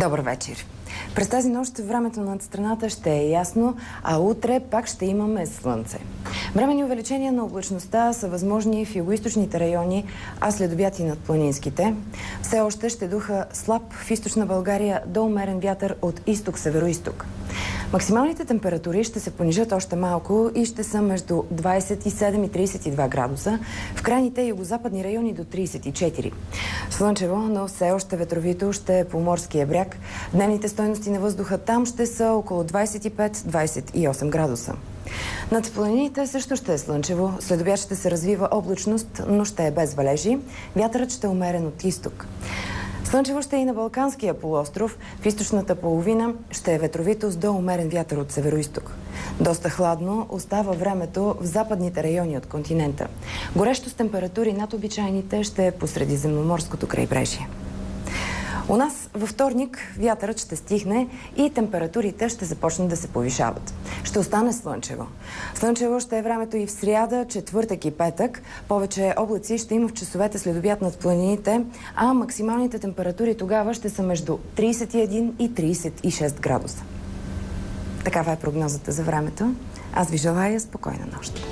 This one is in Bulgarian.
Добър вечер. През тази нощ времето над страната ще е ясно, а утре пак ще имаме слънце. Временни увеличения на облачността са възможни в югоизточните райони, а след обяд и над планинските. Все още ще духа слаб в източна България до умерен вятър от изток-североизток. Максималните температури ще се понижат още малко и ще са между 27 и 32 градуса, в крайните югозападни райони до 34. Слънчево, но все още ветровито ще е по морския бряг. Дневните стойности на въздуха там ще са около 25-28 градуса. Над планините също ще е слънчево, след обяд ще се развива облачност, но ще е без валежи. Вятърът ще е умерен от изток. Слънчево ще е и на Балканския полуостров. В източната половина ще е ветровито с до умерен вятър от североизток. Доста хладно остава времето в западните райони от континента. Горещо с температури над обичайните ще е по средиземноморското крайбрежие. У нас във вторник вятърът ще стихне и температурите ще започнат да се повишават. Ще остане слънчево. Слънчево ще е времето и в сряда, четвъртък и петък. Повече облаци ще има в часовете след обяд над планините, а максималните температури тогава ще са между 31 и 36 градуса. Такава е прогнозата за времето. Аз ви желая спокойна нощ.